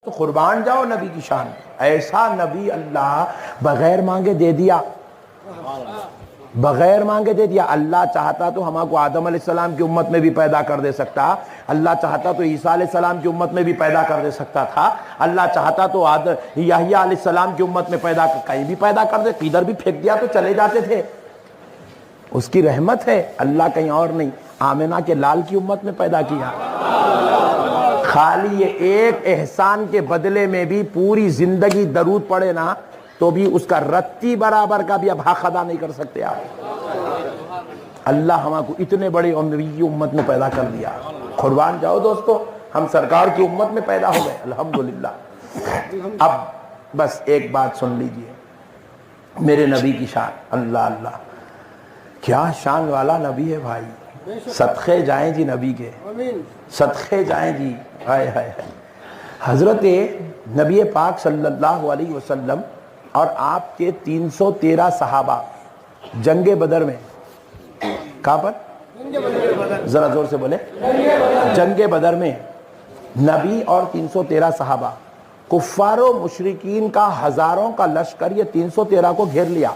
تو قربان جاؤ نبی کی شان. ایسا نبی اللہ بغیر مانگے دے دیا, بغیر مانگے دے دیا. اللہ چاہتا تو ہم کو آدم علیہ السلام کی امت میں بھی پیدا کر دے سکتا, اللہ چاہتا تو عیسیٰ علیہ السلام کی امت میں بھی پیدا کر دے سکتا تھا, اللہ چاہتا تو یحییٰ علیہ السلام کی امت میں کہیں بھی پیدا کر دے, کدھر بھی پھینک دیا تو چلے جاتے تھے. اس کی رحمت ہے, اللہ کہیں اور نہیں. آمنہ کے لال کی امت میں پیدا کیا, خالی یہ ایک احسان کے بدلے میں بھی پوری زندگی درود پڑھے نا تو بھی اس کا رتی برابر کا بھی اب حق ادا نہیں کر سکتے آپ. اللہ ہم کو اتنے بڑے نبی کی امت میں پیدا کر دیا. قربان جاؤ دوستو, ہم سرکار کی امت میں پیدا ہو گئے الحمدللہ. اب بس ایک بات سن لیجئے, میرے نبی کی شان, اللہ اللہ کیا شان والا نبی ہے بھائی. صدقے جائیں جی نبی کے, صدقے جائیں جی. ہائے ہائے ہائے. حضرت نبی پاک صلی اللہ علیہ وسلم اور آپ کے 313 صحابہ جنگ بدر میں, کہاں پر ذرا زور سے بولے, جنگ بدر میں نبی اور 313 صحابہ, کفار و مشرکین کا ہزاروں کا لشکر یہ 313 کو گھیر لیا,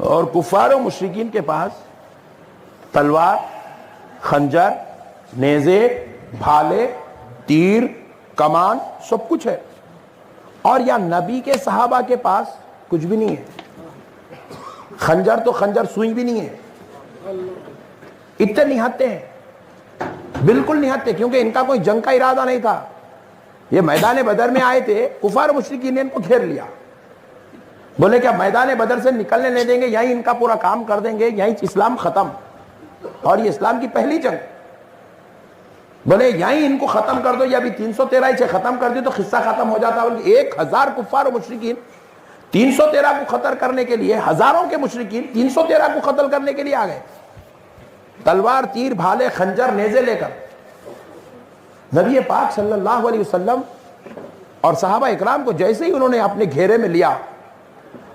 اور کفار و مشرکین کے پاس تلوار, خنجر, نیزے, بھالے, تیر, کمان سب کچھ ہے, اور یا نبی کے صحابہ کے پاس کچھ بھی نہیں ہے. خنجر تو خنجر سوئی بھی نہیں ہے. اتنے نہتے ہیں, بالکل نہتے, کیونکہ ان کا کوئی جنگ کا ارادہ نہیں تھا. یہ میدان بدر میں آئے تھے, کفار و مشرکین نے ان کو گھیر لیا. بولے کیا میدان بدر سے نکلنے نہیں دیں گے, یہیں ان کا پورا کام کر دیں گے, یہیں اسلام ختم, اور یہ اسلام کی پہلی جنگ. بولے یہیں ان کو ختم کر دو, یا بھی 313 سے ختم کر دو تو قصہ ختم ہو جاتا. 1000 کفار و مشرکین 313 کو قتل کرنے کے لیے, ہزاروں کے مشرکین 313 کو قتل کرنے کے لیے آ گئے, تلوار, تیر, بھالے, خنجر, نیزے لے کر. نبی پاک صلی اللہ علیہ وسلم اور صحابہ اکرام کو جیسے ہی انہوں نے اپنے گھیرے میں لیا,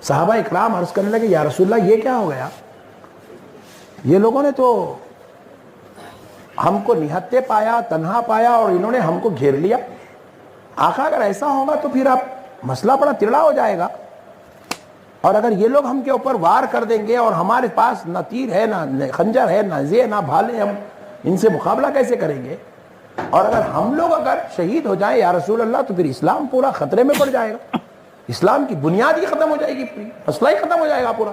صحابہ اکرام عرض کرنے لگے, یا رسول اللہ یہ کیا ہو گیا, یہ لوگوں نے تو ہم کو نہتے پایا, تنہا پایا, اور انہوں نے ہم کو گھیر لیا. آقا اگر ایسا ہوگا تو پھر آپ مسئلہ بڑا تڑا ہو جائے گا, اور اگر یہ لوگ ہم کے اوپر وار کر دیں گے اور ہمارے پاس نہ تیر ہے, نہ خنجر ہے, نہ زے, نہ بھالے, ہم ان سے مقابلہ کیسے کریں گے, اور اگر ہم لوگ اگر شہید ہو جائیں یا رسول اللہ تو پھر اسلام پورا خطرے میں پڑ جائے گا, اسلام کی بنیاد ہی ختم ہو جائے گی, پوری مسئلہ ہی ختم ہو جائے گا پورا.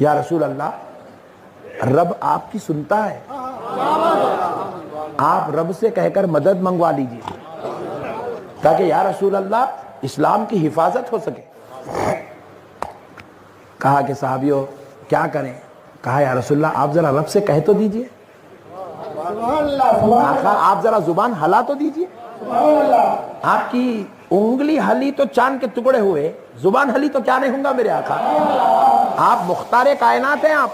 یا رسول اللہ رب آپ کی سنتا ہے, آپ رب سے کہہ کر مدد منگوا لیجیے تاکہ یا رسول اللہ اسلام کی حفاظت ہو سکے. کہا کہ صحابیوں کیا کریں, کہا یا رسول اللہ آپ ذرا رب سے کہہ تو دیجیے, آقا آپ ذرا زبان ہلا تو دیجیے. آپ کی انگلی ہلی تو چاند کے ٹکڑے ہوئے, زبان ہلی تو کیا نہیں ہوں گا میرے آقا. آپ مختار کائنات ہیں, آپ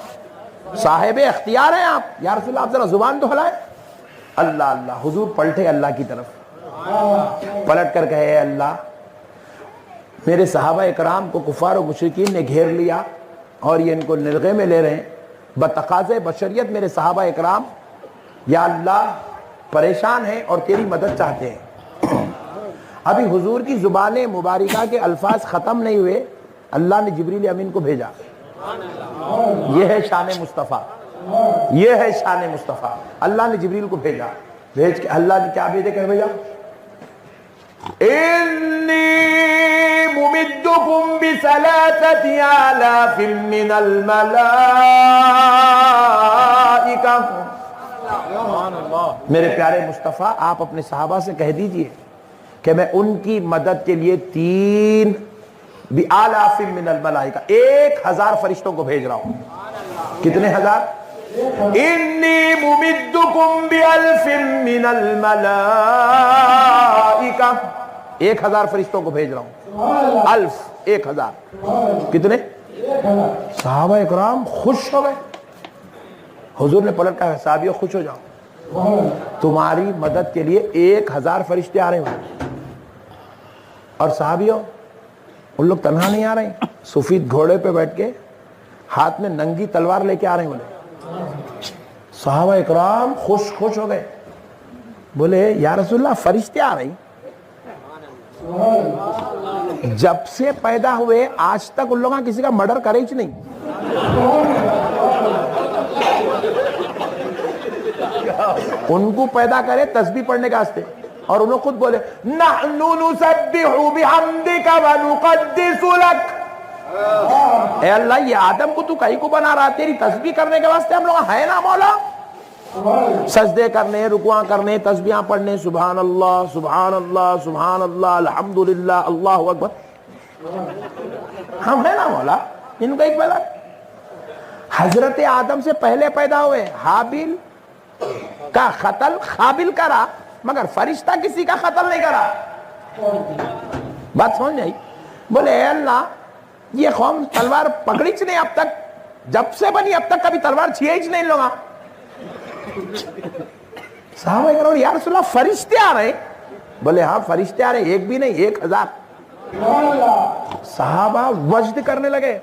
صاحب اختیار ہیں آپ, یا رسول اللہ آپ ذرا زبان تو ہلائیں. اللہ اللہ. حضور پلٹے اللہ کی طرف, پلٹ کر کہے, اے اللہ میرے صحابہ اکرام کو کفار و مشرکین نے گھیر لیا اور یہ ان کو نرغے میں لے رہے ہیں, بتقاضے بشریت میرے صحابہ اکرام یا اللہ پریشان ہیں اور تیری مدد چاہتے ہیں. ابھی حضور کی زبان مبارکہ کے الفاظ ختم نہیں ہوئے, اللہ نے جبریل امین کو بھیجا. یہ ہے شان مصطفیٰ, یہ ہے شان مصطفیٰ. اللہ نے جبریل کو بھیجا, بھیج کے اللہ نے کیا بھیجے, کہہ بھیجا انی ممدکم بثلاثۃ آلاف من الملائکہ. میرے پیارے مصطفیٰ آپ اپنے صحابہ سے کہہ دیجئے کہ میں ان کی مدد کے لیے 3 بآلاف من الملائکہ 1000 فرشتوں کو بھیج رہا ہوں. کتنے ہزار؟ انی ممدکم بألف من الملائکہ, 1000 فرشتوں کو بھیج رہا ہوں. الف 1000 کتنے؟ صحابہ اکرام خوش ہو گئے. حضور نے پلٹ کہا صحابیوں خوش ہو جاؤ, تمہاری مدد کے لیے 1000 فرشتے آ رہے ہیں. اور صحابیوں ان لوگ تنہا نہیں آ رہے ہیں, سفید گھوڑے پہ بیٹھ کے ہاتھ میں ننگی تلوار لے کے آ رہے ہیں. بولے صحابہ اکرام خوش ہو گئے. بولے یا رسول اللہ فرشتے آ رہے جب سے پیدا ہوئے آج تک ان لوگوں کسی کا مرڈر کرے ہی نہیں. ان کو پیدا کرے تسبیح پڑھنے کے واسطے اور انہوں خود بولے نحن نسبح بحمدک ونقدس لک. اے اللہ یہ آدم کو تو کہیں کو بنا رہا تیری تسبیح کرنے کے واسطے ہم لوگ ہے نا مولا. سجدے کرنے رکوع کرنے تسبیحاں پڑھنے سبحان اللہ سبحان اللہ سبحان اللہ الحمدللہ اللہ اکبر ہم ہے نا مولا. ان کا ایک پیدا حضرت آدم سے پہلے پیدا ہوئے حابیل کا قتل قابل کرا مگر فرشتہ کسی کا قتل نہیں کرا. بات سمجھ جائی. بولے اے اللہ یہ قوم تلوار پکڑی چ نہیں اب تک جب سے بنی اب تک کبھی تلوار چھیے ہی نہیں لوگا. صحابہ کرام یا رسول اللہ فرشتے آ رہے. بولے ہاں فرشتے آ رہے ایک بھی نہیں 1000. صحابہ وجد کرنے لگے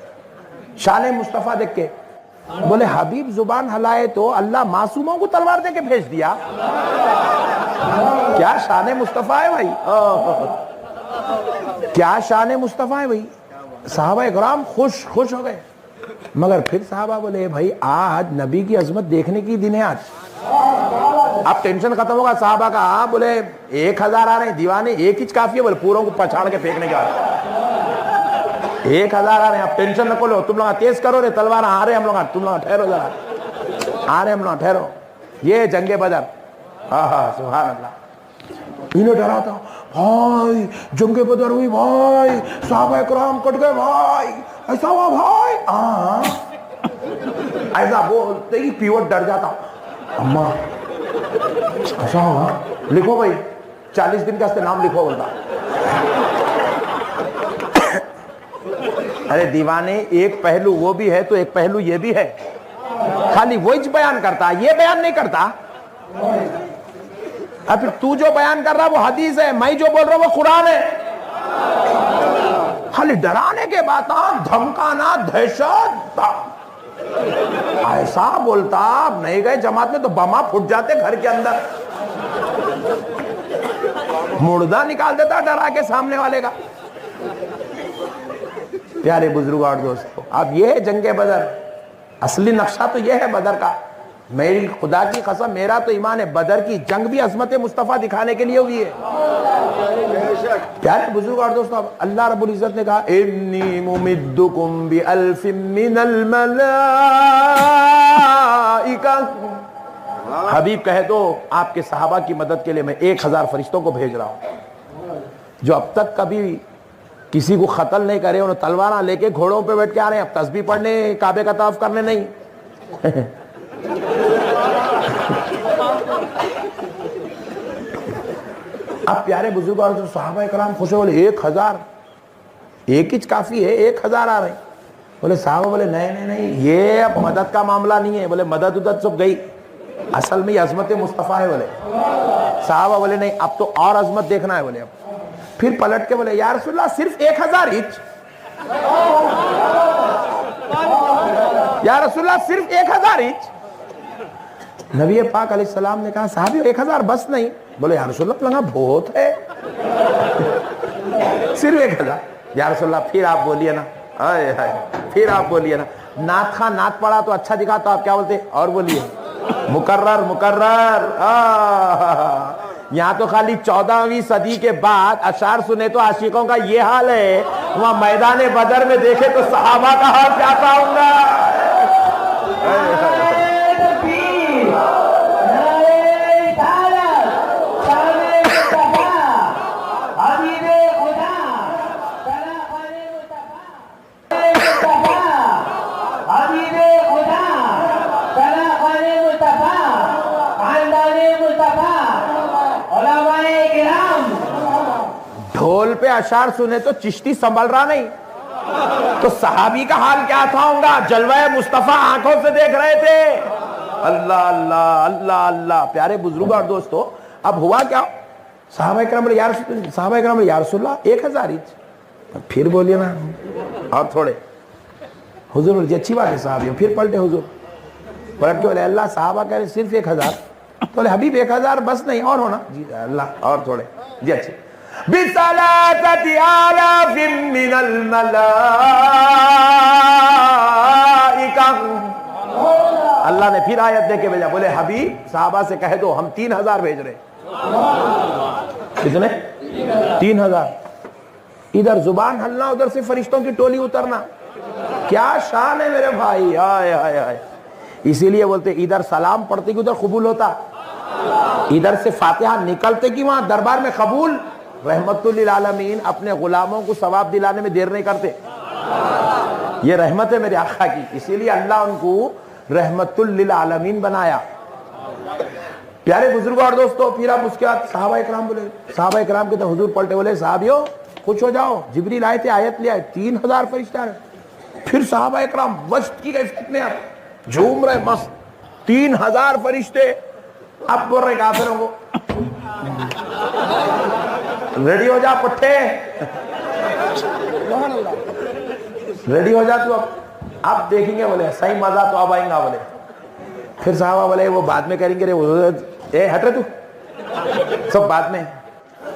شان مصطفیٰ دیکھ کے. بولے حبیب زبان ہلائے تو اللہ معصوموں کو تلوار دے کے بھیج دیا. کیا شان مصطفیٰ ہے بھائی کیا شان مصطفیٰ ہے بھائی. صحابہ اکرام خوش ہو گئے. مگر پھر صحابہ بولے بھائی آج نبی کی عظمت دیکھنے کی دن ہے. آج اب ٹینشن ختم ہوگا صحابہ کا. ہاں بولے 1000 آ رہے ہیں دیوانے ایک ہی کافی ہے. بولے پوروں کو پچھاڑ کے پھینکنے کا 1000 آ رہے ہیں. اب ٹینشن نہ لو تم لوگ تیز کرو رے تلوار آ رہے ہم لوگ تم لوگ ٹھہرو ذرا آ رہے ہم لوگ ٹھہرو. یہ جنگ بدر سبحان اللہ. انہیں ڈرا تھا بھائی جنگ بدر ہوئی بھائی صحابہ اکرام کٹ گئے بھائی ایسا ہوا بھائی. ایسا بولتے ہی پیوٹ ڈر جاتا. اماں ایسا ہوا لکھو بھائی 40 دن کا نام لکھو بولتا. ارے دیوانے ایک پہلو وہ بھی ہے تو ایک پہلو یہ بھی ہے. خالی وہی بیان کرتا یہ بیان نہیں کرتا. اب پھر تو جو بیان کر رہا وہ حدیث ہے میں جو بول رہا وہ قرآن ہے. خالی ڈرانے کے بات دھمکانا دہشت ایسا بولتا. اب نہیں گئے جماعت میں تو بما پھٹ جاتے گھر کے اندر. مردہ نکال دیتا ڈرا کے سامنے والے کا. پیارے بزرگ اور دوستو اب یہ ہے جنگ بدر. اصلی نقشہ تو یہ ہے بدر کا. میری خدا کی قسم میرا تو ایمان ہے بدر کی جنگ بھی عظمت مصطفیٰ دکھانے کے لیے ہوئی ہے. پیارے بزرگ اور دوستو اب اللہ رب العزت نے کہا انی ممدکم بألف من الملائکہ. حبیب کہہ دو آپ کے صحابہ کی مدد کے لیے میں 1000 فرشتوں کو بھیج رہا ہوں جو اب تک کبھی کسی کو قتل نہیں کرے. انہوں تلواراں لے کے گھوڑوں پہ بیٹھ کے آ رہے ہیں. اب تسبیح پڑھنے کعبے کا طواف کرنے نہیں. اب پیارے بزرگ اور صحابہ کرام خوش ہو بولے 1000 ایک ہی کافی ہے 1000 آ رہے ہیں. بولے صحابہ بولے نہیں یہ اب مدد کا معاملہ نہیں ہے. بولے مدد ادھر سب گئی اصل میں یہ عظمت مصطفیٰ ہے. بولے صحابہ بولے نہیں اب تو اور عظمت دیکھنا ہے. بولے اب پھر پلٹ کے بولے یا رسول اللہ صرف 1000 ایچ. یا رسول اللہ صرف 1000 ایچ. نبی پاک علیہ السلام نے کہا صحابی 1000 بس نہیں. بولے یا رسول اللہ لگا بہت ہے صرف 1000. یا رسول اللہ پھر آپ بولیے نا پھر آپ بولیے نا. نعت خواہ نعت پڑھا تو اچھا دکھا تو آپ کیا بولتے اور بولیے مکرر. یہاں تو خالی 14ویں صدی کے بعد اشعار سنے تو عاشقوں کا یہ حال ہے. وہاں میدان بدر میں دیکھے تو صحابہ کا حال کیا تھا ہوگا. ڈھول پہ اشعار سنے تو چشتی سنبھل رہا نہیں تو صحابی کا حال کیا تھا ہوگا. جلوہ مصطفیٰ آنکھوں سے دیکھ رہے تھے. اللہ اللہ اللہ اللہ. پیارے بزرگ اور دوستو اب ہوا کیا. صحابہ کرام یا رسول اللہ 1000 ایچ. پھر بولیے نا اور تھوڑے. حضور بولے اچھی بات ہے صحابیوں. پھر پلٹے حضور پلٹ کے بولے اللہ صحابہ کہہ رہے صرف 1000. تو بولے حبیب 1000 بس نہیں اور ہونا؟ جی اللہ اور تھوڑے. جی اچھے. بِثَلَاثَةِ آلَافٍ مِّنَ الْمَلَائِكَةِ. اللہ نے پھر آیت دے کے بھیجا. بولے حبیب صحابہ سے کہہ دو ہم 3000 بھیج رہے. کتنے؟ 3000. ادھر زبان ہلنا, ادھر سے فرشتوں کی ٹولی اترنا. کیا شان ہے میرے بھائی. آئے آئے آئے. اسی لیے بولتے ادھر سلام پڑھتے کہ ادھر قبول ہوتا, ادھر سے فاتحہ نکلتے کہ وہاں دربار میں قبول. رحمت للعالمین اپنے غلاموں کو ثواب دلانے میں دیر نہیں کرتے. یہ رحمت ہے میرے آقا کی, اسی لیے اللہ ان کو رحمت للعالمین بنایا. پیارے بزرگوں اور دوستو, پھر آپ اس کے بعد صحابہ اکرام بولے. صحابہ اکرام کے تو حضور پلٹے بولے صحابیوں خوش ہو جاؤ, جبریل آئے تھے آیت لے آئے, 3000 فرشتے آ رہے. پھر صحابہ اکرام وسط کی گئے فتنے, آپ جھوم رہے مست. 3000 فرشتے. اب بول رہے کافروں کو ریڈی ہو جا پٹھے, ریڈی ہو جا تو اب دیکھیں گے. بولے صحیح مزہ تو اب آئیں گا. بولے پھر صحابہ بولے وہ بعد میں کریں گے. اے ہٹ رہے تو سب بعد میں,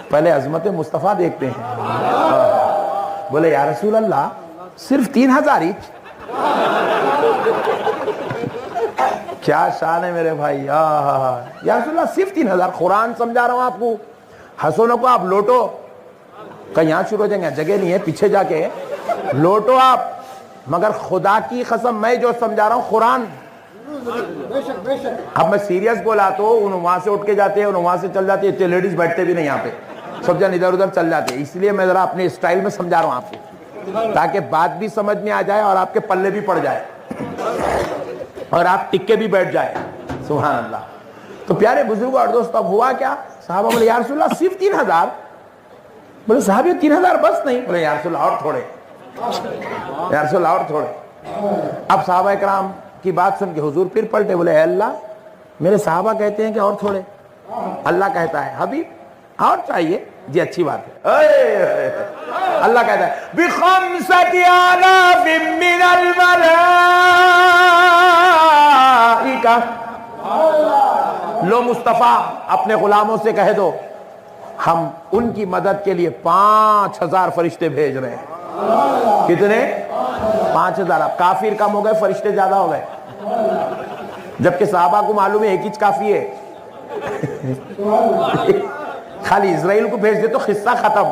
پہلے عظمت مصطفیٰ دیکھتے ہیں. بولے یا رسول اللہ صرف 3000 ہی؟ کیا شان ہے میرے بھائی. یا رسول اللہ صرف 3000؟ قرآن سمجھا رہا ہوں آپ کو. حسنوں کو آپ لوٹو, کہ یہاں شروع ہو جائیں گے, جگہ نہیں ہے, پیچھے جا کے لوٹو آپ. مگر خدا کی قسم میں جو سمجھا رہا ہوں قرآن. اب میں سیریس بولا تو وہاں سے اٹھ کے جاتے ہیں, وہاں سے چل جاتے ہیں. لیڈیز بیٹھتے بھی نہیں یہاں پہ, سب جن ادھر ادھر چل جاتے ہیں. اس لیے میں ذرا اپنے اسٹائل میں سمجھا رہا ہوں آپ کو, تاکہ بات بھی سمجھ میں آ جائے اور آپ کے پلے بھی پڑ جائے اور آپ ٹکے بھی بیٹھ جائے. سبحان اللہ. تو پیارے بزرگوں اور دوستو, اب ہوا کیا؟ صحابہ بولے یا رسول اللہ صرف 3000؟ بولے صحابی 3000 بس نہیں؟ بولے یا رسول اللہ اور تھوڑے, یا رسول اللہ اور تھوڑے. اب صحابہ اکرام کی بات سن کے حضور پھر پلٹے. بولے اے اللہ میرے صحابہ کہتے ہیں کہ اور تھوڑے, اللہ کہتا ہے حبیب اور چاہیے. جی اچھی بات ہے. اللہ کہتا ہے بِخَمْسَةِ آلَافٍ مِّنَ الْمَلَائِكَةِ. لو مصطفیٰ اپنے غلاموں سے کہہ دو ہم ان کی مدد کے لیے 5000 فرشتے بھیج رہے ہیں. کتنے؟ 5000. اب کافر کم ہو گئے, فرشتے زیادہ ہو گئے. جبکہ صحابہ کو معلوم ہے ایک ہی کافی ہے. خالی اسرائیل کو بھیج دے تو قصہ ختم.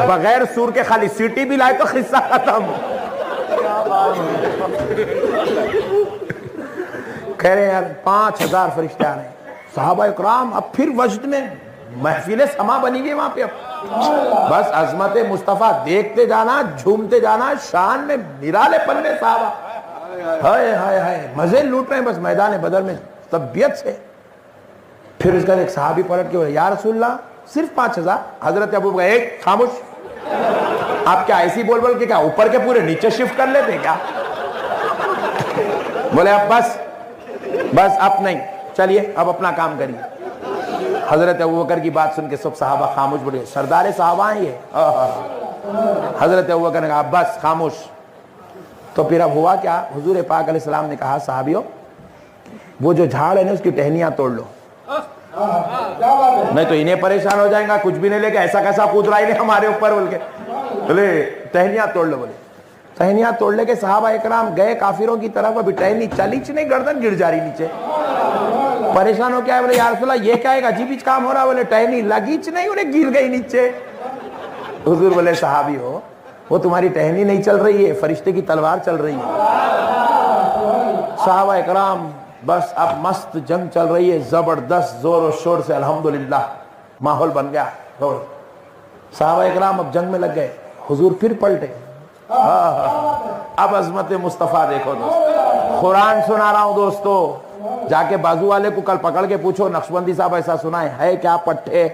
بغیر سور کے خالی سیٹی بھی لائے تو قصہ ختم. کہہ رہے ہیں یار 5000 فرشتے آ رہے ہیں. صحابہ اکرام اب پھر وجد میں محفل سما بنی گئی وہاں پہ. اب بس عظمت مصطفیٰ دیکھتے جانا, جھومتے جانا, شان میں نرالے پن میں صحابہ ہائے ہائے ہائے مزے لوٹ رہے ہیں بس میدان بدر میں طبیعت سے. پھر اس کا ایک صحابی پلٹ کے بولے یا رسول اللہ صرف 5000؟ حضرت ابو بکر ایک خاموش. آپ کیا ایسی بول بول کے کیا اوپر کے پورے نیچے شفٹ کر لیتے کیا؟ بولے اب بس بس اب نہیں, چلیے اب اپنا کام کریے. حضرت ابو بکر کی بات سن کے سب صحابہ خاموش بڑھے. سردار صحابہ ہیں یہ. حضرت ابو بکر نے کہا بس خاموش. تو پھر اب ہوا کیا؟ حضور پاک علیہ السلام نے کہا صحابیوں وہ جو جھاڑ ہے نا اس کی ٹہنیاں توڑ لو, نہیں تو انہیں پریشان ہو جائیں گا. کچھ بھی نہیں لے کے ایسا کیسا کود رہا ہے ہمارے اوپر بول کے. بولے ٹہنیاں توڑ لو. بولے ٹہنیاں توڑ لے کے صحابہ اکرام گئے کافروں کی طرف. ابھی ٹہنی چلی چ نہیں, گردن گر جا رہی نیچے. پریشان ہو کیا ہے؟ بولے یا رسول اللہ یہ کیا ہے عجیب کام ہو رہا. بولے ٹہنی لگی چ نہیں, انہیں گر گئی نیچے. حضور بولے صحابی ہو وہ تمہاری ٹہنی نہیں چل رہی ہے, فرشتے کی تلوار چل رہی ہے. صحابہ اکرام بس اب مست جنگ چل رہی ہے زبردست زور و شور سے. الحمدللہ ماحول بن گیا. صحابہ اکرام اب جنگ میں لگ گئے. حضور پھر پلٹے. اب عظمت مصطفیٰ دیکھو دوست. قرآن سنا رہا ہوں دوستو, جا کے بازو والے کو کل پکڑ کے پوچھو نقشبندی صاحب ایسا سنا ہے کیا پٹھے؟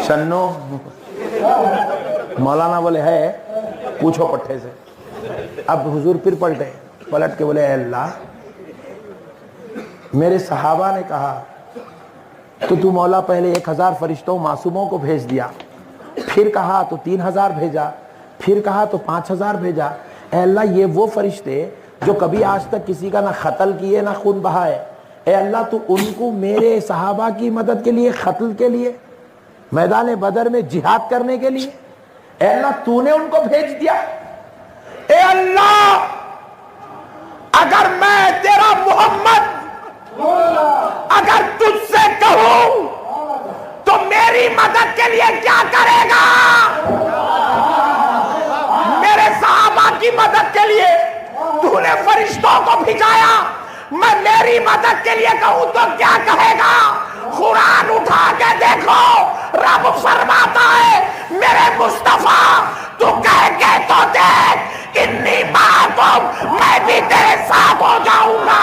شنو مولانا بولے ہے, پوچھو پٹھے سے. اب حضور پھر پلٹے, پلٹ کے بولے اے اللہ میرے صحابہ نے کہا تو مولا پہلے 1000 فرشتوں معصوموں کو بھیج دیا, پھر کہا تو 3000 بھیجا, پھر کہا تو 5000 بھیجا. اے اللہ یہ وہ فرشتے جو کبھی آج تک کسی کا نہ قتل کیے نہ خون بہائے, اے اللہ تو ان کو میرے صحابہ کی مدد کے لیے, قتل کے لیے, میدان بدر میں جہاد کرنے کے لیے, اے اللہ تو نے ان کو بھیج دیا. اے اللہ اگر میں تیرا محمد اگر تجھ سے کہوں تو میری مدد کے لیے کیا کرے گا؟ میرے صحابہ کی مدد کے لیے تو نے فرشتوں کو بھیجایا, میں میری مدد کے لیے کہوں تو کیا کہے گا؟ قرآن اٹھا کے دیکھو, رب فرماتا ہے میرے مصطفیٰ تو کہہ کے تو دیکھ, انی معکم, میں بھی تیرے ساتھ ہو جاؤں گا.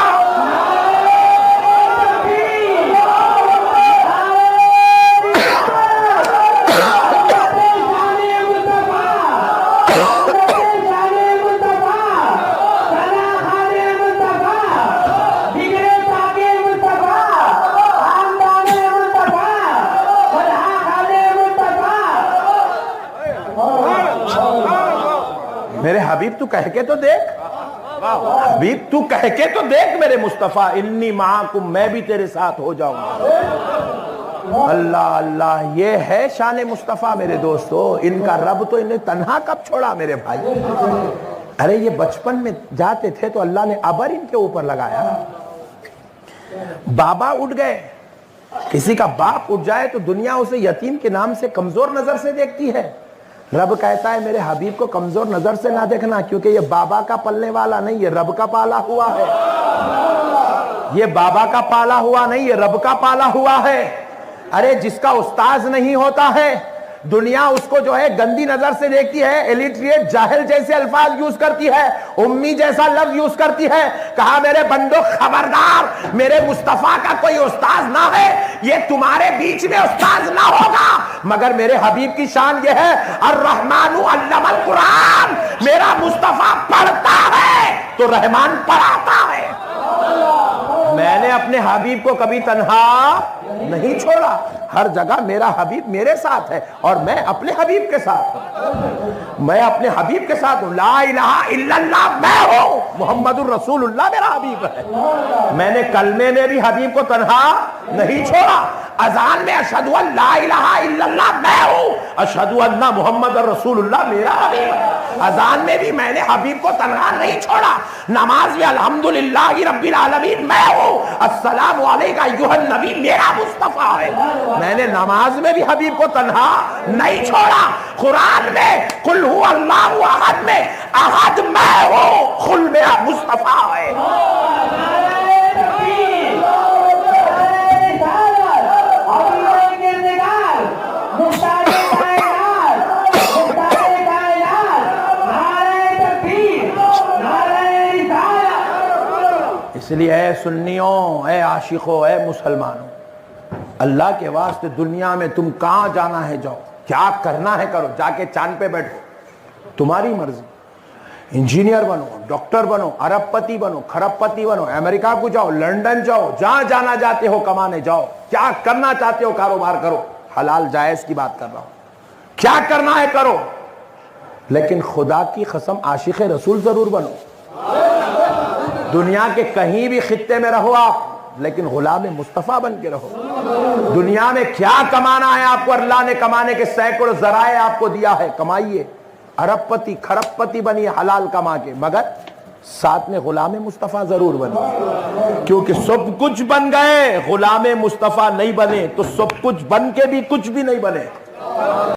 میرے حبیب تو کہہ کے تو دیکھ, حبیب تو کہہ کے تو دیکھ میرے مصطفیٰ, انی معاکم, میں بھی تیرے ساتھ ہو جاؤں گا. اللہ اللہ, یہ ہے شان مصطفیٰ میرے دوستو. ان کا رب تو انہیں تنہا کب چھوڑا میرے بھائی؟ ارے یہ بچپن میں جاتے تھے تو اللہ نے ابر ان کے اوپر لگایا. بابا اٹھ گئے, کسی کا باپ اٹھ جائے تو دنیا اسے یتیم کے نام سے کمزور نظر سے دیکھتی ہے. رب کہتا ہے میرے حبیب کو کمزور نظر سے نہ دیکھنا, کیونکہ یہ بابا کا پلنے والا نہیں, یہ رب کا پالا ہوا ہے. یہ بابا کا پالا ہوا نہیں, یہ رب کا پالا ہوا ہے. ارے جس کا استاذ نہیں ہوتا ہے, دنیا اس کو جو ہے گندی نظر سے دیکھتی ہے, الیٹریٹ جاہل جیسے الفاظ یوز کرتی ہے, امی جیسا لفظ یوز کرتی ہے. کہا میرے بندو خبردار, میرے مصطفیٰ کا کوئی استاذ نہ ہے, یہ تمہارے بیچ میں استاذ نہ ہوگا. مگر میرے حبیب کی شان یہ ہے, الرحمن علم القرآن, میرا مصطفیٰ پڑھتا ہے تو رحمان پڑھاتا ہے. میں نے اپنے حبیب کو کبھی تنہا نہیں چھوڑا, ہر جگہ میرا حبیب میرے ساتھ ہے اور میں اپنے حبیب کے ساتھ ہوں. میں اپنے حبیب کے ساتھ ہوں. لا الہ الا اللہ میں ہوں, محمد الرسول اللہ میرا حبیب ہے. میں نے کلمے میں بھی حبیب کو تنہا نہیں چھوڑا. اذان میں اشہدو ان لا الہ الا اللہ میں ہوں, اشہدو ان محمد الرسول اللہ میرا حبیب ہے. اذان میں بھی میں نے حبیب کو تنہا نہیں چھوڑا. نماز میں الحمدللہ رب العالمین میں ہوں, السلام علیکہ ایھا النبی میرا مصطفیٰ ہے. میں نے نماز میں بھی حبیب کو تنہا نہیں چھوڑا. قرآن میں قل هو اللہ احد میں احد میں ہوں, قل میرا مصطفیٰ ہے. اس لیے اے سنیوں, اے عاشقوں, اے مسلمانوں, اللہ کے واسطے دنیا میں تم کہاں جانا ہے جاؤ, کیا کرنا ہے کرو, جا کے چاند پہ بیٹھو, تمہاری مرضی. انجینئر بنو, ڈاکٹر بنو, ارب پتی بنو, کھرب پتی بنو, امریکہ کو جاؤ, لنڈن جاؤ, جہاں جانا چاہتے ہو کمانے جاؤ, کیا کرنا چاہتے ہو کاروبار کرو. حلال جائز کی بات کر رہا ہوں, کیا کرنا ہے کرو, لیکن خدا کی قسم عاشق رسول ضرور بنو. دنیا کے کہیں بھی خطے میں رہو آپ, لیکن غلام مصطفیٰ بن کے رہو. دنیا میں کیا کمانا ہے آپ کو, اللہ نے کمانے کے سینکڑوں ذرائع آپ کو دیا ہے, کمائیے, ارب پتی کھرب پتی بنیے حلال کما کے, مگر ساتھ میں غلام مصطفیٰ ضرور بنے. کیونکہ سب کچھ بن گئے, غلام مصطفیٰ نہیں بنے تو سب کچھ بن کے بھی کچھ بھی نہیں بنے.